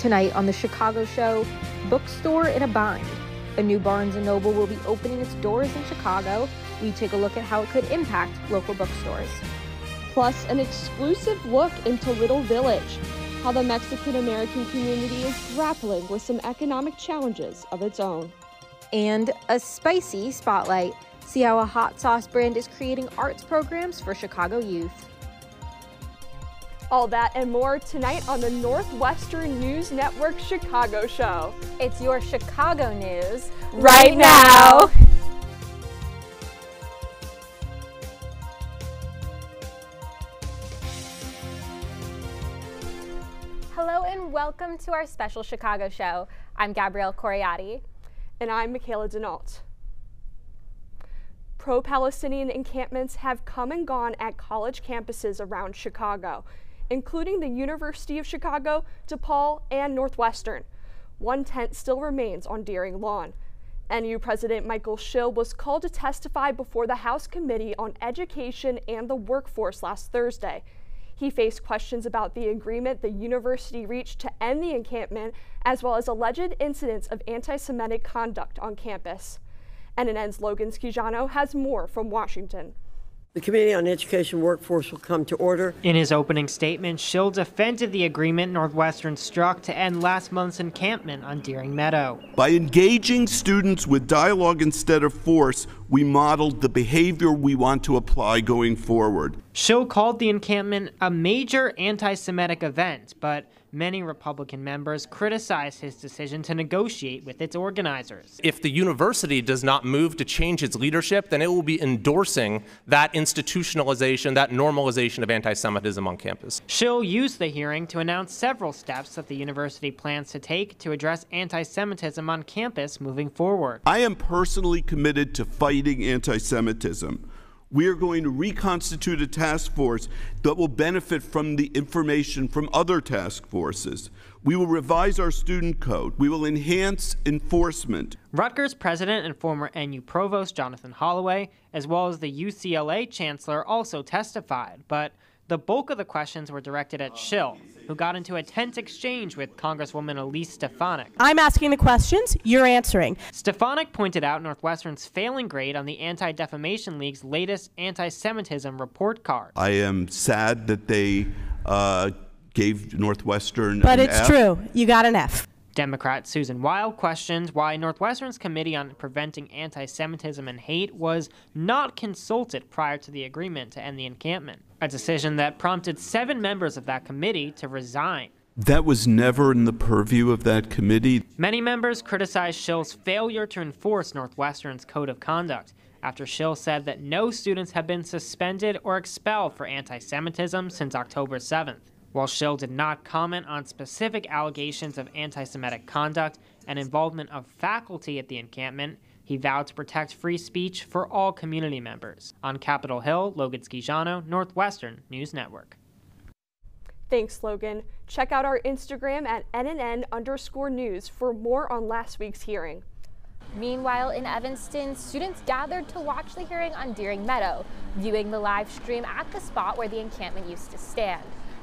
Tonight on the Chicago Show, Bookstore in a Bind. A new Barnes & Noble will be opening its doors in Chicago. We take a look at how it could impact local bookstores. Plus, an exclusive look into Little Village, how the Mexican-American community is grappling with some economic challenges of its own. And a spicy spotlight. See how a hot sauce brand is creating arts programs for Chicago youth. All that and more tonight on the Northwestern News Network Chicago Show. It's your Chicago news right now. Hello and welcome to our special Chicago Show. I'm Gabrielle Coriati. And I'm Michaela Denault. Pro-Palestinian encampments have come and gone at college campuses around Chicago, including the University of Chicago, DePaul, and Northwestern. One tent still remains on Deering Lawn. NU President Michael Schill was called to testify before the House Committee on Education and the Workforce last Thursday. He faced questions about the agreement the university reached to end the encampment, as well as alleged incidents of anti-Semitic conduct on campus. NNN's Logan Schijano has more from Washington. The Committee on Education Workforce will come to order. In his opening statement, Schill defended the agreement Northwestern struck to end last month's encampment on Deering Meadow. By engaging students with dialogue instead of force, we modeled the behavior we want to apply going forward. Schill called the encampment a major anti-Semitic event, but many Republican members criticized his decision to negotiate with its organizers. If the university does not move to change its leadership, then it will be endorsing that institutionalization, that normalization of anti-Semitism on campus. Schill used the hearing to announce several steps that the university plans to take to address anti-Semitism on campus moving forward. I am personally committed to fighting anti-Semitism. We are going to reconstitute a task force that will benefit from the information from other task forces. We will revise our student code. We will enhance enforcement. Rutgers president and former NU provost Jonathan Holloway, as well as the UCLA chancellor, also testified, but the bulk of the questions were directed at Schill, who got into a tense exchange with Congresswoman Elise Stefanik. I'm asking the questions, you're answering. Stefanik pointed out Northwestern's failing grade on the Anti-Defamation League's latest anti-Semitism report card. I am sad that they gave Northwestern But an it's F. true, you got an F. Democrat Susan Wild questioned why Northwestern's Committee on Preventing Anti-Semitism and Hate was not consulted prior to the agreement to end the encampment, a decision that prompted 7 members of that committee to resign. That was never in the purview of that committee. Many members criticized Schill's failure to enforce Northwestern's code of conduct after Schill said that no students have been suspended or expelled for anti-Semitism since October 7th. While Schill did not comment on specific allegations of anti-Semitic conduct and involvement of faculty at the encampment, he vowed to protect free speech for all community members. On Capitol Hill, Logan Schijano, Northwestern News Network. Thanks, Logan. Check out our Instagram at NNN_news for more on last week's hearing. Meanwhile, in Evanston, students gathered to watch the hearing on Deering Meadow, viewing the live stream at the spot where the encampment used to stand.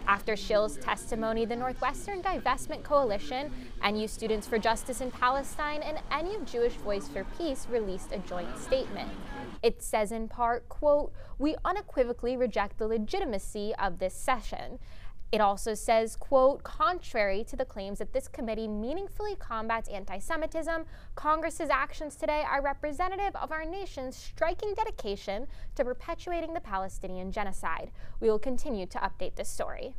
After Schill's testimony, the Northwestern Divestment Coalition, NU Students for Justice in Palestine, and NU Jewish Voice for Peace released a joint statement. It says in part, quote, "We unequivocally reject the legitimacy of this session." It also says, quote, "Contrary to the claims that this committee meaningfully combats anti-Semitism, Congress's actions today are representative of our nation's striking dedication to perpetuating the Palestinian genocide." We will continue to update this story.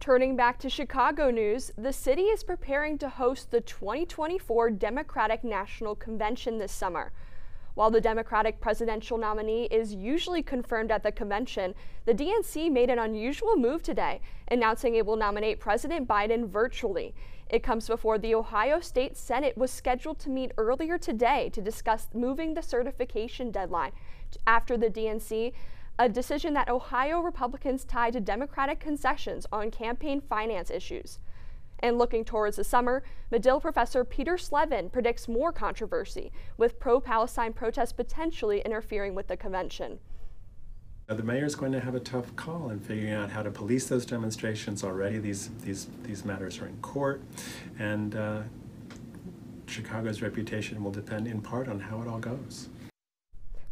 Turning back to Chicago news, the city is preparing to host the 2024 Democratic National Convention this summer. While the Democratic presidential nominee is usually confirmed at the convention, the DNC made an unusual move today, announcing it will nominate President Biden virtually. It comes before the Ohio State Senate was scheduled to meet earlier today to discuss moving the certification deadline after the DNC, a decision that Ohio Republicans tied to Democratic concessions on campaign finance issues. And looking towards the summer, Medill professor Peter Slevin predicts more controversy, with pro-Palestine protests potentially interfering with the convention. The mayor is going to have a tough call in figuring out how to police those demonstrations. Already these matters are in court, and Chicago's reputation will depend in part on how it all goes.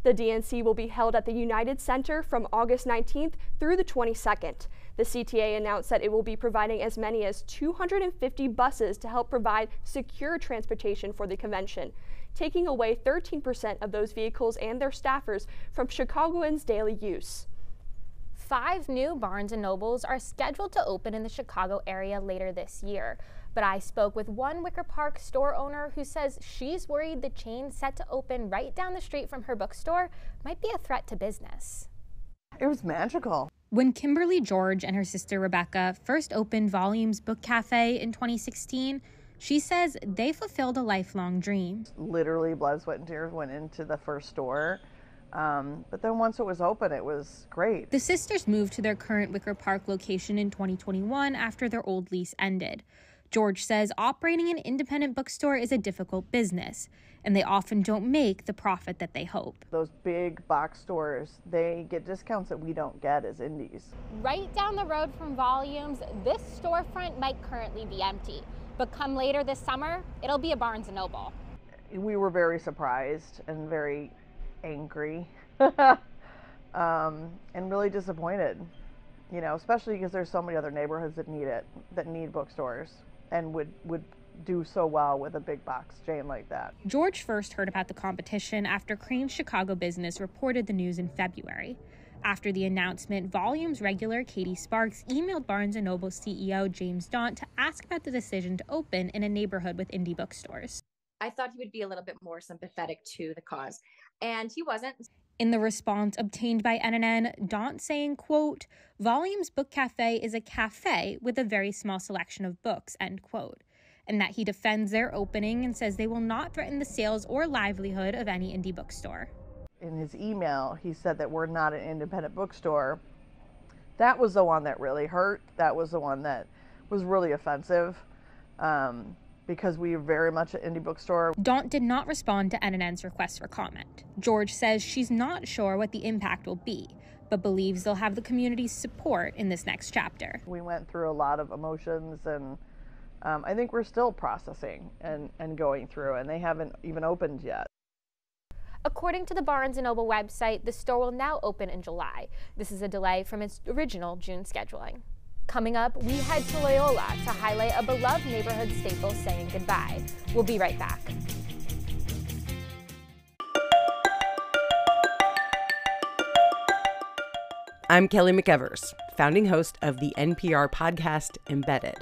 The DNC will be held at the United Center from August 19th through the 22nd. The CTA announced that it will be providing as many as 250 buses to help provide secure transportation for the convention, taking away 13% of those vehicles and their staffers from Chicagoans' daily use. 5 new Barnes & Nobles are scheduled to open in the Chicago area later this year. But I spoke with one Wicker Park store owner who says she's worried the chain set to open right down the street from her bookstore might be a threat to business. It was magical. When Kimberly George and her sister Rebecca first opened Volumes Book Cafe in 2016, she says they fulfilled a lifelong dream. Literally blood, sweat, and tears went into the first store. But then once it was open, it was great. The sisters moved to their current Wicker Park location in 2021 after their old lease ended. George says operating an independent bookstore is a difficult business, and they often don't make the profit that they hope. Those big box stores, they get discounts that we don't get as indies. Right down the road from Volumes, this storefront might currently be empty, but come later this summer, it'll be a Barnes & Noble. We were very surprised and very angry and really disappointed, you know, especially because there's so many other neighborhoods that need it, that need bookstores and would do so well with a big box chain like that. George first heard about the competition after Crane's Chicago Business reported the news in February. After the announcement, Volumes regular Katie Sparks emailed Barnes & Noble CEO James Daunt to ask about the decision to open in a neighborhood with indie bookstores. I thought he would be a little bit more sympathetic to the cause, and he wasn't. In the response obtained by NNN, Daunt saying, quote, Volumes Book Cafe is a cafe with a very small selection of books, end quote, and that he defends their opening and says they will not threaten the sales or livelihood of any indie bookstore. In his email, he said that we're not an independent bookstore. That was the one that really hurt. That was the one that was really offensive. Because we are very much an indie bookstore. Daunt did not respond to NNN's request for comment. George says she's not sure what the impact will be, but believes they'll have the community's support in this next chapter. We went through a lot of emotions, and I think we're still processing and going through, and they haven't even opened yet. According to the Barnes & Noble website, the store will now open in July. This is a delay from its original June scheduling. Coming up, we head to Loyola to highlight a beloved neighborhood staple saying goodbye. We'll be right back. I'm Kelly McEvers, founding host of the NPR podcast Embedded.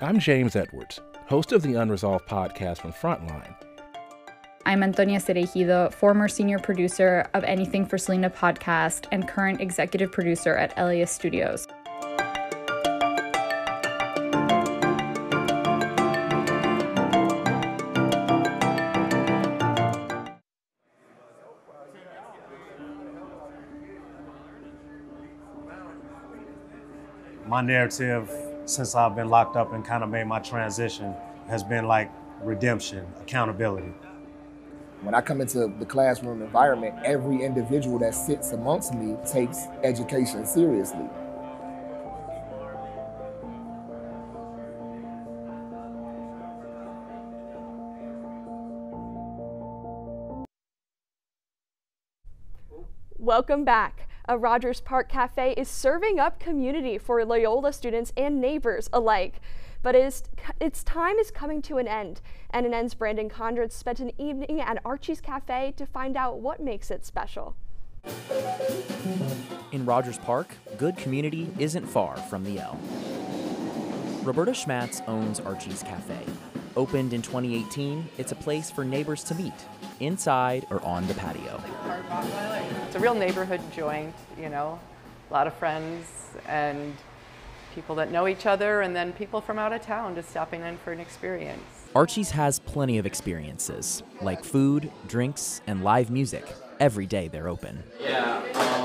I'm James Edwards, host of the Unresolved podcast from Frontline. I'm Antonia Cereijido, former senior producer of Anything for Selena podcast and current executive producer at Elias Studios. My narrative, since I've been locked up and kind of made my transition, has been like redemption, accountability. When I come into the classroom environment, every individual that sits amongst me takes education seriously. Welcome back. A Rogers Park Cafe is serving up community for Loyola students and neighbors alike. But its time is coming to an end. NNN's Brandon Condren spent an evening at Archie's Cafe to find out what makes it special. In Rogers Park, good community isn't far from the L. Roberta Schmatz owns Archie's Cafe. Opened in 2018, it's a place for neighbors to meet, inside or on the patio. It's a real neighborhood joint, you know, a lot of friends and people that know each other, and then people from out of town just stopping in for an experience. Archie's has plenty of experiences, like food, drinks, and live music. every day they're open.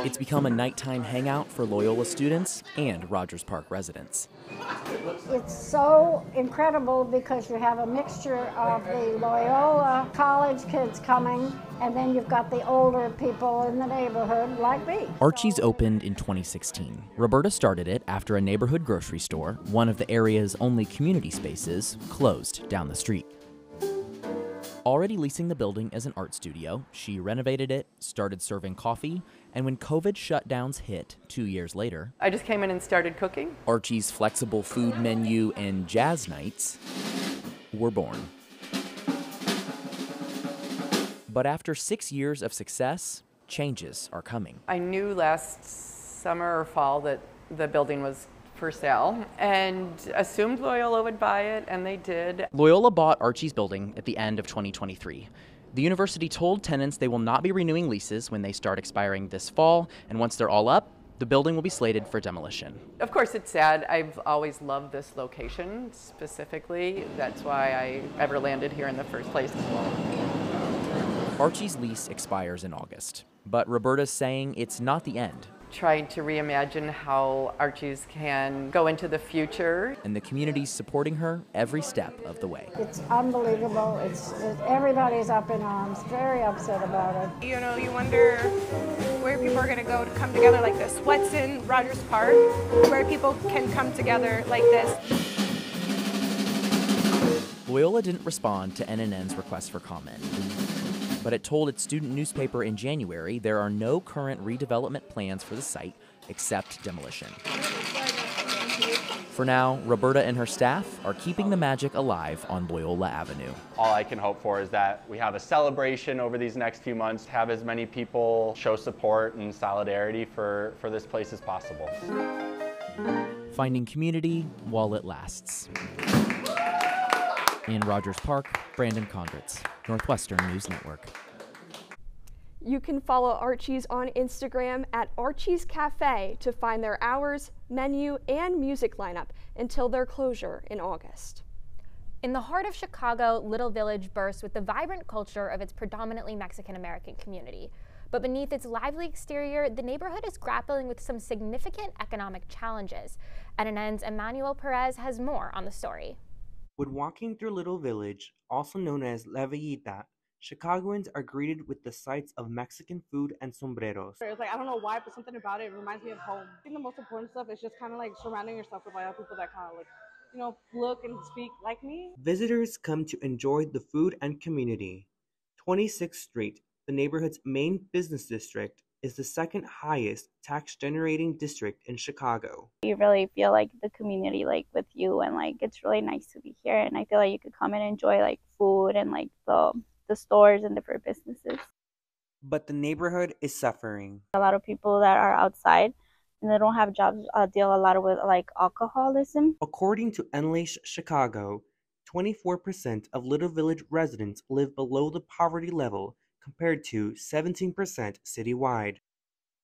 It's become a nighttime hangout for Loyola students and Rogers Park residents. It's so incredible because you have a mixture of the Loyola college kids coming, and then you've got the older people in the neighborhood like me. Archie's opened in 2016. Roberta started it after a neighborhood grocery store, one of the area's only community spaces, closed down the street. Already leasing the building as an art studio, she renovated it, started serving coffee, and when COVID shutdowns hit 2 years later, I just came in and started cooking. Archie's flexible food menu and jazz nights were born. But after 6 years of success, changes are coming. I knew last summer or fall that the building was for sale and assumed Loyola would buy it, and they did. Loyola bought Archie's building at the end of 2023. The university told tenants they will not be renewing leases when they start expiring this fall, and once they're all up, the building will be slated for demolition. Of course, it's sad. I've always loved this location specifically. That's why I ever landed here in the first place. Archie's lease expires in August, but Roberta's saying it's not the end. Trying to reimagine how Archie's can go into the future. And the community's supporting her every step of the way. It's unbelievable. Everybody's up in arms, very upset about it. You know, you wonder where people are going to go to come together like this. What's in Rogers Park where people can come together like this? Loyola didn't respond to NNN's request for comment, but it told its student newspaper in January there are no current redevelopment plans for the site except demolition. For now, Roberta and her staff are keeping the magic alive on Loyola Avenue. All I can hope for is that we have a celebration over these next few months, have as many people show support and solidarity for this place as possible. Finding community while it lasts. In Rogers Park, Brandon Condritz, Northwestern News Network. You can follow Archie's on Instagram at Archie's Cafe to find their hours, menu, and music lineup until their closure in August. In the heart of Chicago, Little Village bursts with the vibrant culture of its predominantly Mexican-American community. But beneath its lively exterior, the neighborhood is grappling with some significant economic challenges. NNN's Emmanuel Perez has more on the story. When walking through Little Village, also known as La Villita, Chicagoans are greeted with the sights of Mexican food and sombreros. It's like, I don't know why, but something about it reminds me of home. I think the most important stuff is just kind of like surrounding yourself with other people that kind of like, you know, look and speak like me. Visitors come to enjoy the food and community. 26th Street, the neighborhood's main business district, is the second highest tax-generating district in Chicago. You really feel like the community like with you, and like it's really nice to be here, and I feel like you could come and enjoy like food and like the stores and different businesses. But the neighborhood is suffering. A lot of people that are outside and they don't have jobs deal a lot with like alcoholism. According to Unleash Chicago, 24% of Little Village residents live below the poverty level, compared to 17% citywide.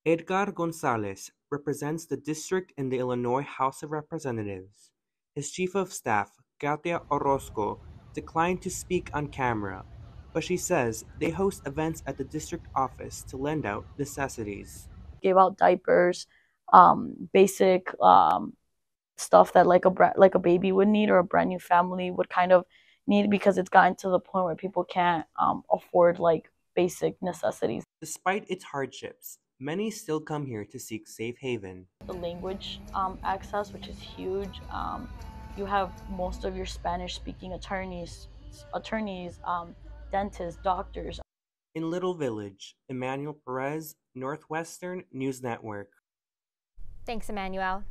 Edgar Gonzalez represents the district in the Illinois House of Representatives. His chief of staff, Katia Orozco, declined to speak on camera, but she says they host events at the district office to lend out necessities. Gave out diapers, basic stuff that like a baby would need or a brand new family would kind of need, because it's gotten to the point where people can't afford like basic necessities. Despite its hardships, many still come here to seek safe haven. The language access, which is huge. You have most of your Spanish-speaking attorneys, dentists, doctors. In Little Village, Emmanuel Perez, Northwestern News Network. Thanks, Emmanuel.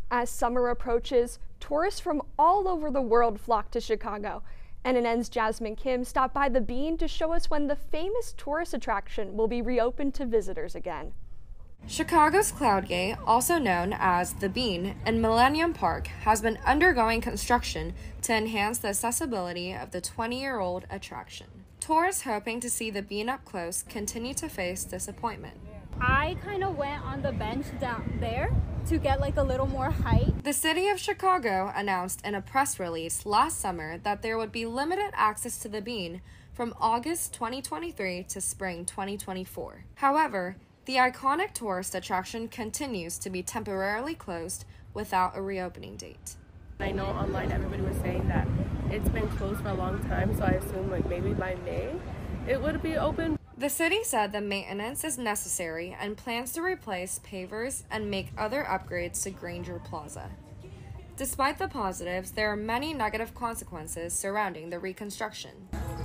As summer approaches, tourists from all over the world flock to Chicago. NNN's Jasmine Kim stopped by the Bean to show us when the famous tourist attraction will be reopened to visitors again. Chicago's Cloud Gate, also known as the Bean, in Millennium Park, has been undergoing construction to enhance the accessibility of the 20-year-old attraction. Tourists hoping to see the Bean up close continue to face disappointment. I kind of went on the bench down there to get like a little more height. The city of Chicago announced in a press release last summer that there would be limited access to the Bean from August 2023 to spring 2024. However, the iconic tourist attraction continues to be temporarily closed without a reopening date. I know online everybody was saying that it's been closed for a long time, so I assume like maybe by May it would be open. The city said the maintenance is necessary and plans to replace pavers and make other upgrades to Granger Plaza. Despite the positives, there are many negative consequences surrounding the reconstruction.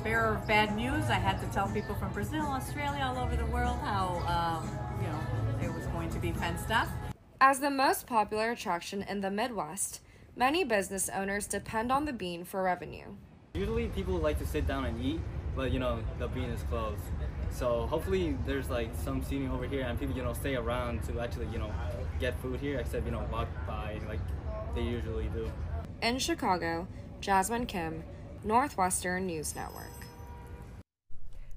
Bearer of bad news, I had to tell people from Brazil, Australia, all over the world how, it was going to be fenced up. As the most popular attraction in the Midwest, many business owners depend on the Bean for revenue. Usually people like to sit down and eat, but the Bean is closed. So hopefully there's like some seating over here and people, stay around to actually, get food here, except, walk by like they usually do. In Chicago, Jasmine Kim, Northwestern News Network.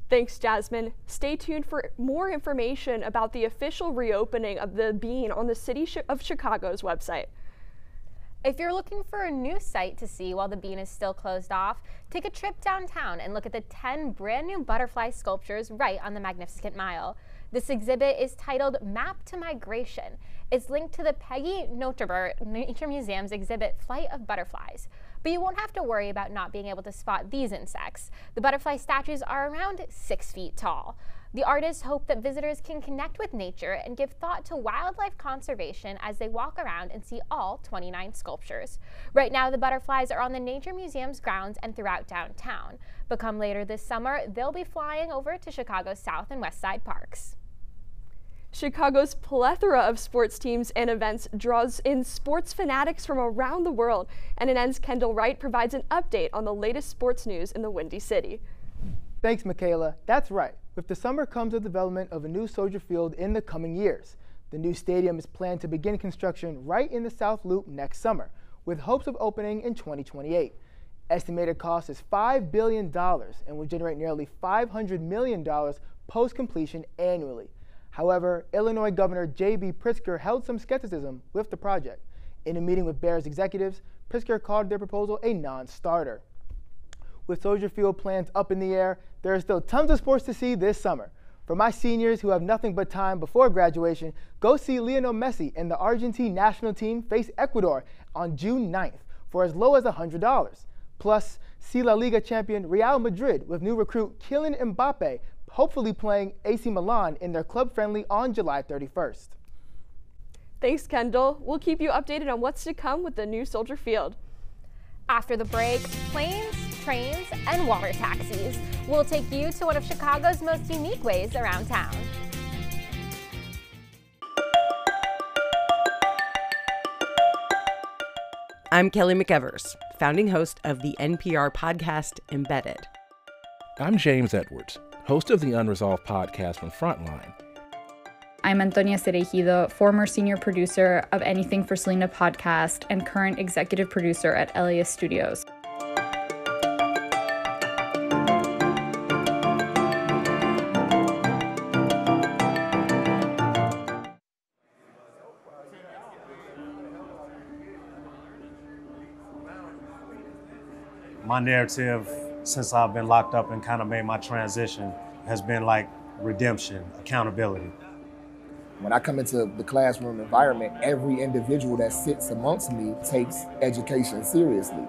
Thanks, Jasmine. Stay tuned for more information about the official reopening of the Bean on the City of Chicago's website. If you're looking for a new site to see while the Bean is still closed off, take a trip downtown and look at the 10 brand new butterfly sculptures right on the Magnificent Mile. This exhibit is titled Map to Migration. It's linked to the Peggy Noterbert Nature Museum's exhibit Flight of Butterflies. But you won't have to worry about not being able to spot these insects. The butterfly statues are around 6 feet tall. The artists hope that visitors can connect with nature and give thought to wildlife conservation as they walk around and see all 29 sculptures. Right now, the butterflies are on the Nature Museum's grounds and throughout downtown. But come later this summer, they'll be flying over to Chicago's South and West Side parks. Chicago's plethora of sports teams and events draws in sports fanatics from around the world. NNN's Kendall Wright provides an update on the latest sports news in the Windy City. Thanks, Michaela. That's right. With the summer comes the development of a new Soldier Field in the coming years. The new stadium is planned to begin construction right in the South Loop next summer, with hopes of opening in 2028. Estimated cost is $5 billion and will generate nearly $500 million post-completion annually. However, Illinois Governor J.B. Pritzker held some skepticism with the project. In a meeting with Bears executives, Pritzker called their proposal a non-starter. With Soldier Field plans up in the air, there are still tons of sports to see this summer. For my seniors who have nothing but time before graduation, go see Lionel Messi and the Argentine national team face Ecuador on June 9th for as low as $100. Plus, see La Liga champion Real Madrid with new recruit Kylian Mbappe hopefully playing AC Milan in their club friendly on July 31st. Thanks, Kendall. We'll keep you updated on what's to come with the new Soldier Field. After the break, planes, trains, and water taxis will take you to one of Chicago's most unique ways around town. I'm Kelly McEvers, founding host of the NPR podcast Embedded. I'm James Edwards, host of the Unresolved podcast from Frontline. I'm Antonia Cereijido, former senior producer of Anything for Selena podcast and current executive producer at LAS Studios. My narrative, since I've been locked up and kind of made my transition, has been like redemption, accountability. When I come into the classroom environment, every individual that sits amongst me takes education seriously.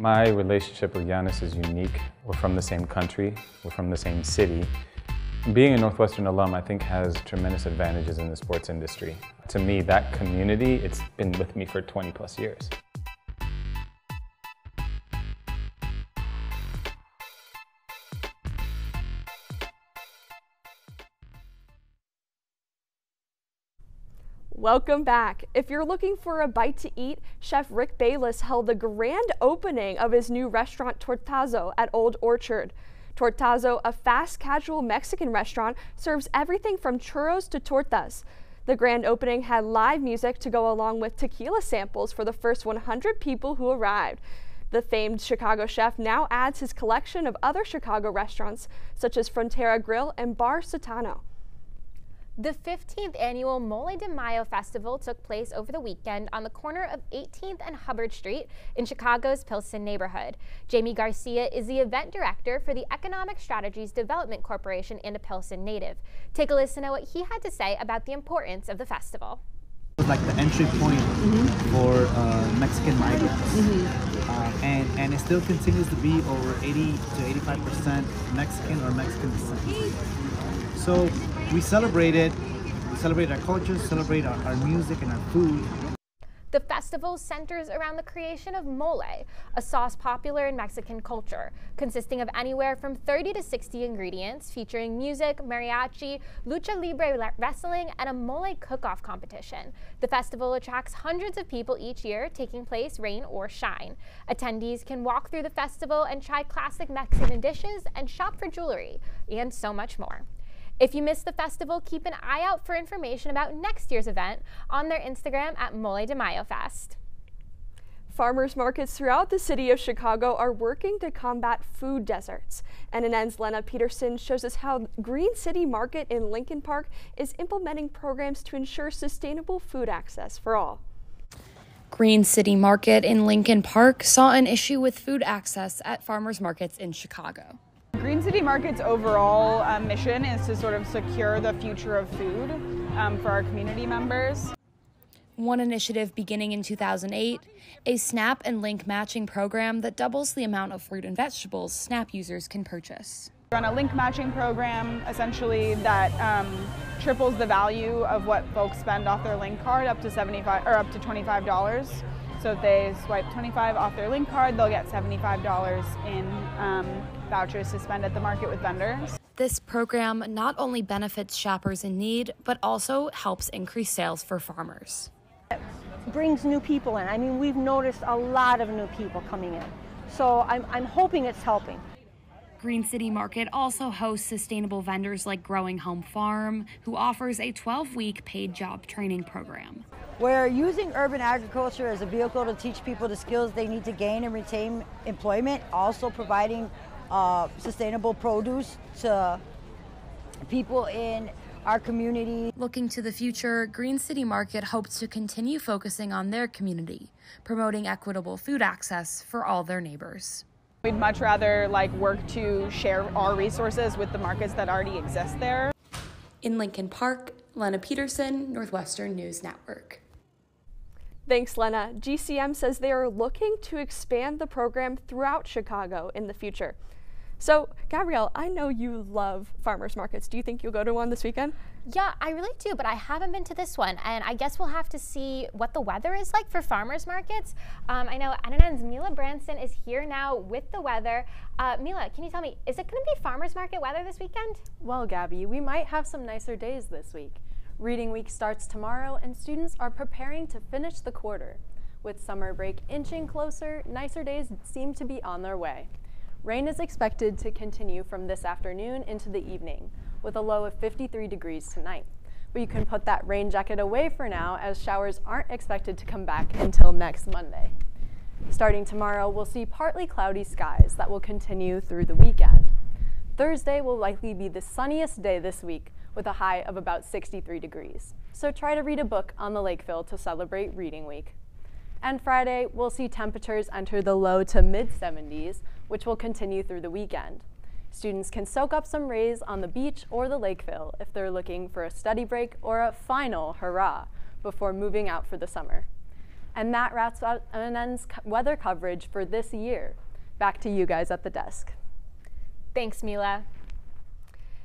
My relationship with Jonas is unique. We're from the same country, we're from the same city. Being a Northwestern alum, I think, has tremendous advantages in the sports industry. To me, that community, it's been with me for 20 plus years. Welcome back. If you're looking for a bite to eat, Chef Rick Bayless held the grand opening of his new restaurant Tortazo at Old Orchard. Tortazo, a fast casual Mexican restaurant, serves everything from churros to tortas. The grand opening had live music to go along with tequila samples for the first 100 people who arrived. The famed Chicago chef now adds his collection of other Chicago restaurants, such as Frontera Grill and Bar Sotano. The 15th annual Mole de Mayo Festival took place over the weekend on the corner of 18th and Hubbard Street in Chicago's Pilsen neighborhood. Jamie Garcia is the event director for the Economic Strategies Development Corporation and a Pilsen native. Take a listen to what he had to say about the importance of the festival. It was like the entry point for Mexican migrants. And it still continues to be over 80 to 85% Mexican or Mexican descent. So we celebrate our culture, celebrate our music and our food. The festival centers around the creation of mole, a sauce popular in Mexican culture, consisting of anywhere from 30 to 60 ingredients, featuring music, mariachi, lucha libre wrestling, and a mole cook-off competition. The festival attracts hundreds of people each year, taking place rain or shine. Attendees can walk through the festival and try classic Mexican dishes and shop for jewelry, and so much more. If you missed the festival, keep an eye out for information about next year's event on their Instagram at Mole de Mayo Fest. Farmers markets throughout the city of Chicago are working to combat food deserts. NNN's Lena Peterson shows us how Green City Market in Lincoln Park is implementing programs to ensure sustainable food access for all. Green City Market in Lincoln Park saw an issue with food access at farmers markets in Chicago. Green City Market's overall mission is to sort of secure the future of food for our community members. One initiative beginning in 2008, a SNAP and Link matching program that doubles the amount of fruit and vegetables SNAP users can purchase. We're on a link matching program, essentially, that triples the value of what folks spend off their link card up to $25. So if they swipe $25 off their link card, they'll get $75 in vouchers to spend at the market with vendors. This program not only benefits shoppers in need, but also helps increase sales for farmers. It brings new people in. I mean, we've noticed a lot of new people coming in. So I'm hoping it's helping. Green City Market also hosts sustainable vendors like Growing Home Farm, who offers a 12-week paid job training program. We're using urban agriculture as a vehicle to teach people the skills they need to gain and retain employment, also providing sustainable produce to people in our community. Looking to the future, Green City Market hopes to continue focusing on their community, promoting equitable food access for all their neighbors. We'd much rather work to share our resources with the markets that already exist there. In Lincoln Park, Lena Peterson, Northwestern News Network. Thanks, Lena. GCM says they are looking to expand the program throughout Chicago in the future. So, Gabrielle, I know you love farmers markets. Do you think you'll go to one this weekend? Yeah, I really do, but I haven't been to this one, and I guess we'll have to see what the weather is like for farmers markets. I know NNN's Mila Branson is here now with the weather. Mila, can you tell me, is it going to be farmers market weather this weekend? Well, Gabby, we might have some nicer days this week. Reading week starts tomorrow, and students are preparing to finish the quarter. With summer break inching closer, nicer days seem to be on their way. Rain is expected to continue from this afternoon into the evening, with a low of 53 degrees tonight. But you can put that rain jacket away for now, as showers aren't expected to come back until next Monday. Starting tomorrow, we'll see partly cloudy skies that will continue through the weekend. Thursday will likely be the sunniest day this week, with a high of about 63 degrees. So try to read a book on the Lakeville to celebrate Reading Week. And Friday, we'll see temperatures enter the low to mid-70s, which will continue through the weekend. Students can soak up some rays on the beach or the Lakeville if they're looking for a study break or a final hurrah before moving out for the summer. And that wraps up NNN's weather coverage for this year. Back to you guys at the desk. Thanks, Mila.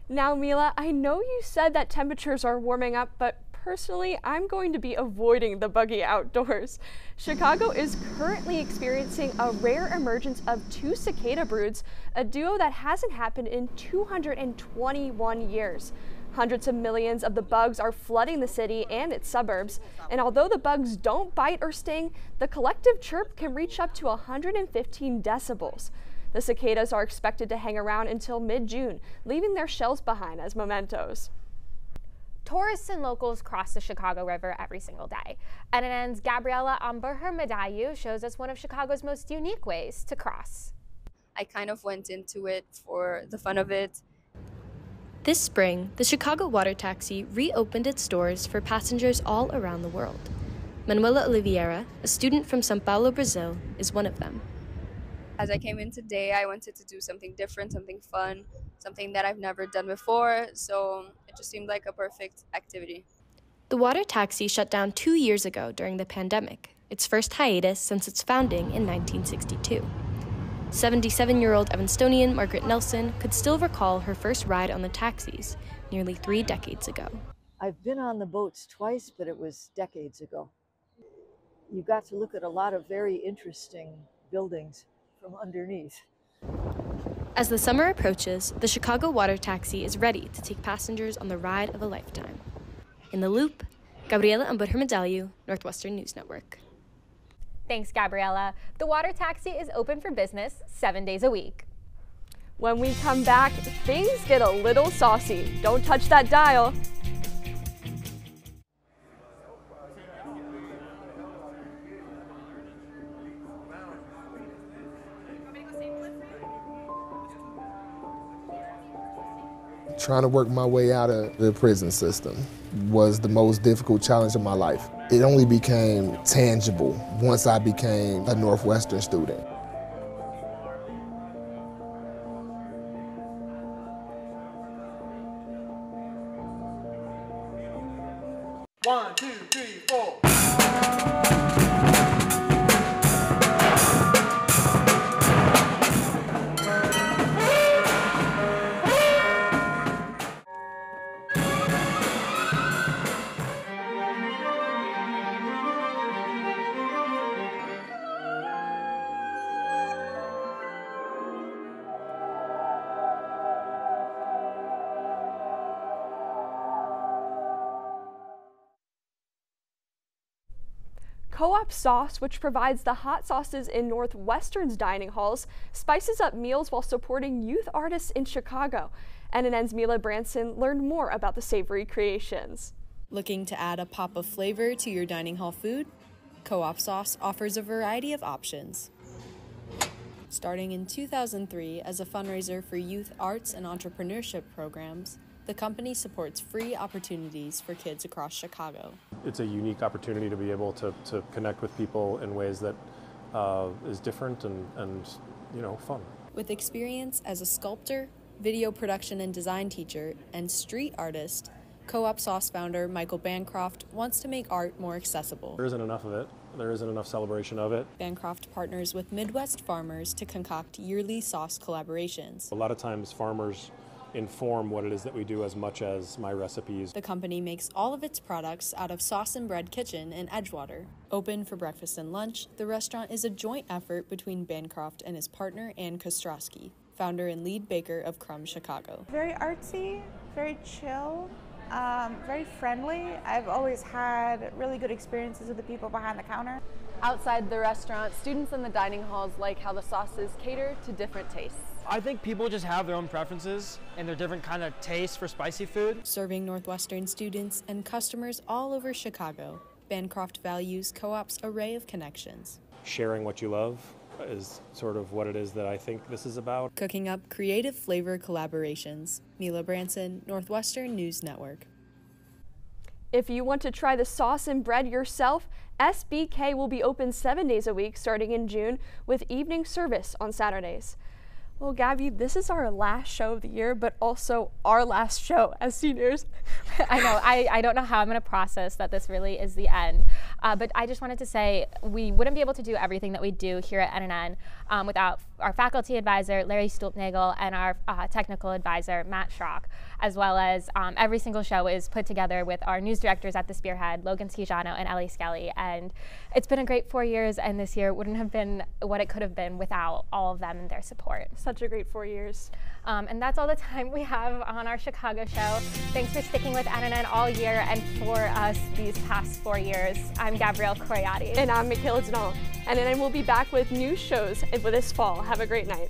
Now, Mila, I know you said that temperatures are warming up, but personally, I'm going to be avoiding the buggy outdoors. Chicago is currently experiencing a rare emergence of 2 cicada broods, a duo that hasn't happened in 221 years. Hundreds of millions of the bugs are flooding the city and its suburbs, and although the bugs don't bite or sting, the collective chirp can reach up to 115 decibels. The cicadas are expected to hang around until mid-June, leaving their shells behind as mementos. Tourists and locals cross the Chicago River every single day. NNN's Gabriela Amberher-Medayu shows us one of Chicago's most unique ways to cross. I kind of went into it for the fun of it. This spring, the Chicago Water Taxi reopened its doors for passengers all around the world. Manuela Oliveira, a student from São Paulo, Brazil, is one of them. As I came in today, I wanted to do something different, something fun, something that I've never done before, so it just seemed like a perfect activity. The water taxi shut down 2 years ago during the pandemic, its first hiatus since its founding in 1962. 77-year-old Evanstonian Margaret Nelson could still recall her first ride on the taxis nearly 3 decades ago. I've been on the boats twice, but it was decades ago. You got to look at a lot of very interesting buildings from underneath. As the summer approaches, the Chicago Water Taxi is ready to take passengers on the ride of a lifetime. In the Loop, Gabriela Amberher-Medayu, Northwestern News Network. Thanks, Gabriela. The water taxi is open for business 7 days a week. When we come back, things get a little saucy. Don't touch that dial. Trying to work my way out of the prison system was the most difficult challenge of my life. It only became tangible once I became a Northwestern student. One, two, three, four. Co-op Sauce, which provides the hot sauces in Northwestern's dining halls, spices up meals while supporting youth artists in Chicago. NNN's Mila Branson learned more about the savory creations. Looking to add a pop of flavor to your dining hall food? Co-op Sauce offers a variety of options. Starting in 2003 as a fundraiser for youth arts and entrepreneurship programs, the company supports free opportunities for kids across Chicago. It's a unique opportunity to be able to connect with people in ways that is different and fun. With experience as a sculptor, video production and design teacher, and street artist, Co-op Sauce founder Michael Bancroft wants to make art more accessible. There isn't enough of it. There isn't enough celebration of it. Bancroft partners with Midwest farmers to concoct yearly sauce collaborations. A lot of times farmers inform what it is that we do as much as my recipes. The company makes all of its products out of Sauce and Bread Kitchen in Edgewater. Open for breakfast and lunch, the restaurant is a joint effort between Bancroft and his partner Ann Kostrowski, founder and lead baker of Crumb Chicago. Very artsy, very chill, very friendly. I've always had really good experiences with the people behind the counter. Outside the restaurant, students in the dining halls like how the sauces cater to different tastes. I think people just have their own preferences and their different kind of tastes for spicy food. Serving Northwestern students and customers all over Chicago, Bancroft values Co-op's array of connections. Sharing what you love is sort of what it is that I think this is about. Cooking up creative flavor collaborations. Mila Branson, Northwestern News Network. If you want to try the sauce and bread yourself, SBK will be open 7 days a week starting in June with evening service on Saturdays. Well, Gabby, this is our last show of the year, but also our last show as seniors. I know. I don't know how I'm going to process that this really is the end. But I just wanted to say we wouldn't be able to do everything that we do here at NNN without our faculty advisor, Larry Stulpnagel, and our technical advisor, Matt Schrock, as well as every single show is put together with our news directors at the Spearhead, Logan Schijano and Ellie Skelly. And it's been a great 4 years, and this year wouldn't have been what it could have been without all of them and their support. Such a great 4 years. And that's all the time we have on our Chicago show. Thanks for sticking with NNN all year and for us these past 4 years. I'm Gabrielle Coriati. And I'm Michaela Donald. NNN will be back with new shows this fall. Have a great night.